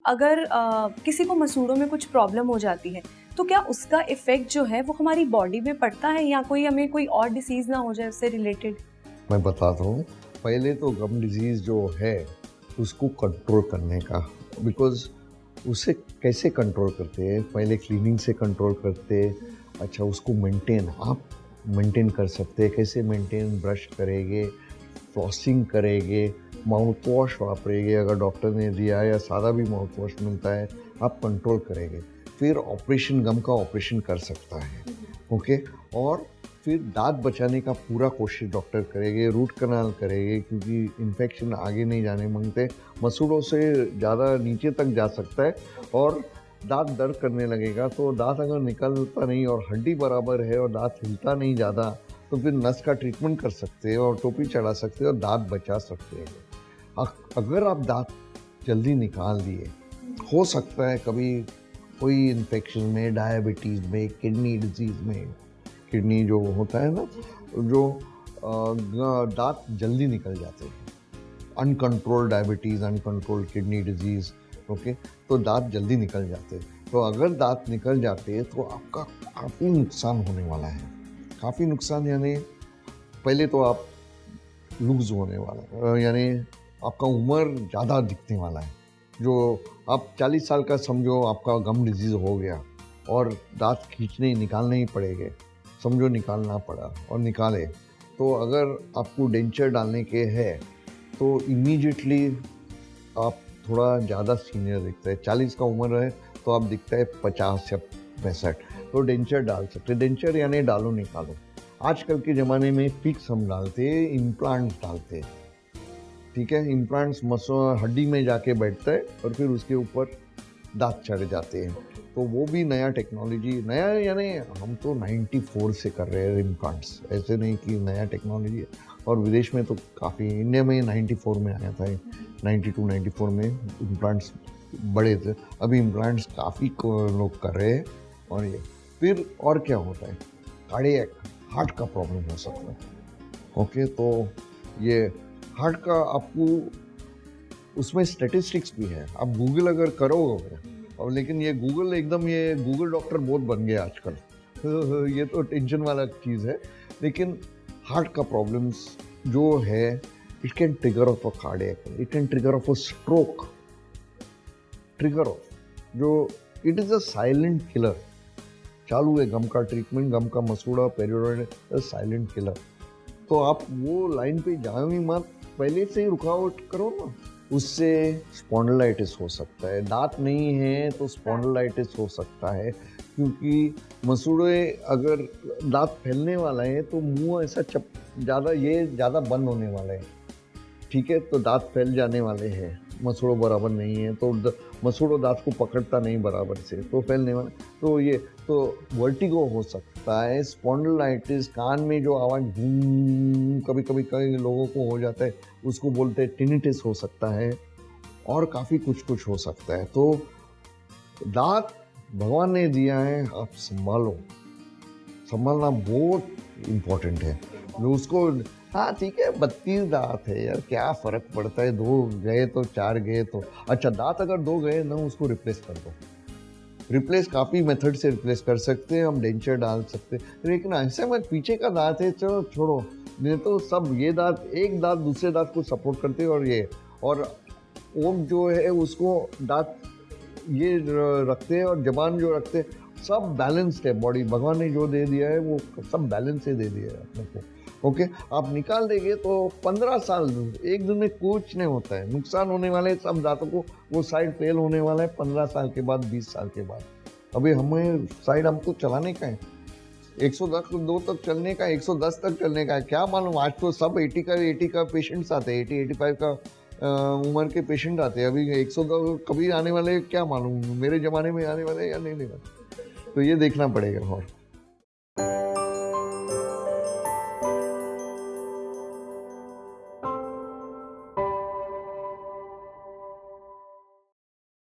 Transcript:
अगर किसी को मसूड़ों में कुछ प्रॉब्लम हो जाती है, तो क्या उसका इफ़ेक्ट जो है वो हमारी बॉडी में पड़ता है या कोई हमें कोई और डिसीज़ ना हो जाए उससे रिलेटेड? मैं बताता हूँ। पहले तो गम डिजीज़ जो है उसको कंट्रोल करने का, बिकॉज़ उसे कैसे कंट्रोल करते हैं, पहले क्लीनिंग से कंट्रोल करते हैं। अच्छा, उसको मेंटेन आप मेंटेन कर सकते हैं। कैसे मेंटेन? ब्रश करेंगे, फ्लॉसिंग करेंगे, माउथ वॉश वापरेंगे अगर डॉक्टर ने दिया है, या सादा भी माउथ वॉश मिलता है, आप कंट्रोल करेंगे। फिर ऑपरेशन, गम का ऑपरेशन कर सकता है, ओके। और फिर दाँत बचाने का पूरा कोशिश डॉक्टर करेंगे, रूट कनाल करेंगे, क्योंकि इन्फेक्शन आगे नहीं जाने मांगते। मसूड़ों से ज़्यादा नीचे तक जा सकता है और दाँत दर्द करने लगेगा। तो दाँत अगर निकलता नहीं और हड्डी बराबर है और दाँत हिलता नहीं ज़्यादा, तो फिर नस का ट्रीटमेंट कर सकते हैं और टोपी चढ़ा सकते हैं और दाँत बचा सकते हैं। अगर आप दाँत जल्दी निकाल दिए, हो सकता है कभी कोई इन्फेक्शन में, डायबिटीज़ में, किडनी डिजीज़ में, किडनी जो होता है ना, जो दाँत जल्दी निकल जाते हैं, uncontrolled diabetes, uncontrolled kidney disease, okay, तो दाँत जल्दी निकल जाते हैं। तो अगर दाँत निकल जाते हैं तो आपका काफ़ी नुकसान होने वाला है। काफ़ी नुकसान यानी पहले तो आप लूज़ होने वाला है, यानी आपका उम्र ज़्यादा दिखने वाला है। जो आप 40 साल का समझो, आपका गम डिजीज़ हो गया और दाँत खींचने निकालने ही पड़ेंगे, समझो निकालना पड़ा और निकाले, तो अगर आपको डेंचर डालने के हैं तो इमीडिएटली आप थोड़ा ज़्यादा सीनियर दिखता है। 40 का उम्र है तो आप दिखता है 50 या 65, तो डेंचर डाल सकते। डेंचर यानी डालो निकालो। आजकल के ज़माने में फिक्स हम डालते, इम्प्लांट्स डालते, ठीक है। इम्प्लांट्स हड्डी में जाके बैठता है और फिर उसके ऊपर दांत चढ़ जाते हैं। तो वो भी नया टेक्नोलॉजी, नया यानी हम तो 94 से कर रहे हैं इम्प्लांट्स, ऐसे नहीं कि नया टेक्नोलॉजी है। और विदेश में तो काफ़ी, इंडिया में 94 में आया था, 92-94 में इम्प्लांट्स बड़े थे। अभी इम्प्लांट्स काफ़ी लोग कर रहे हैं। और ये फिर और क्या होता है, कार्डियक, हार्ट का प्रॉब्लम हो सकता है, ओके। तो ये हार्ट का आपको उसमें स्टैटिस्टिक्स भी है, आप गूगल अगर करोगे, और लेकिन ये गूगल एकदम, ये गूगल डॉक्टर बहुत बन गया आजकल। तो ये तो टेंशन वाला चीज़ है। लेकिन हार्ट का प्रॉब्लम्स जो है, it can trigger off a cardiac, it can trigger off a stroke, trigger off, जो it is a silent killer. चालू है गम का ट्रीटमेंट, गम का मसूड़ा, पेरियोडोंटाइटिस, साइलेंट किलर। तो आप वो लाइन पे जाओ ही मत, पहले से ही रुकावट करो ना। उससे स्पॉन्डिलाइटिस हो सकता है। दांत नहीं है तो स्पॉन्डिलाइटिस हो सकता है, क्योंकि मसूड़े अगर दांत फैलने वाला है तो मुंह ऐसा ज़्यादा बंद होने वाला है, ठीक है। तो दांत फैल जाने वाले हैं, मसूड़ों बराबर नहीं है तो मसूड़ों दांत को पकड़ता नहीं बराबर से, तो फैलने वाला। तो ये तो वर्टिगो हो सकता है, स्पॉन्डिलाइटिस, कान में जो आवाज़ गूं, कभी कभी कई लोगों को हो जाता है, उसको बोलते हैं टिनिटिस हो सकता है, और काफ़ी कुछ हो सकता है। तो दांत भगवान ने दिया है, आप संभालो, संभालना बहुत इम्पोर्टेंट है। उसको, हाँ ठीक है, 32 दांत है यार, क्या फ़र्क पड़ता है, 2 गए तो 4 गए तो। अच्छा, दांत अगर 2 गए ना, उसको रिप्लेस कर दो। रिप्लेस काफ़ी मेथड से रिप्लेस कर सकते हैं हम, डेंचर डाल सकते हैं, लेकिन ऐसे में पीछे का दांत है, चलो छोड़ो, नहीं तो सब ये दांत, एक दांत दूसरे दांत को सपोर्ट करते हैं, और ये और ओक जो है उसको दांत ये रखते हैं, और जबान जो रखते हैं, सब बैलेंस्ड है। बॉडी भगवान ने जो दे दिया है वो सब बैलेंस से दे दिया है अपने को, ओके। आप निकाल देंगे तो 15 साल, एक दिन में कुछ नहीं होता है। नुकसान होने वाले सब दांतों को, वो साइड फेल होने वाला है 15 साल के बाद, 20 साल के बाद। अभी हमें साइड हमको चलाने का है, 110 तक चलने का, 110 तक चलने का है, क्या मालूम। आज तो सब 80 का पेशेंट्स आते हैं, 80-85 का उम्र के पेशेंट आते हैं। अभी 110 कभी आने वाले क्या मालूम, मेरे ज़माने में आने वाले या नहीं आने वाले, तो ये देखना पड़ेगा। और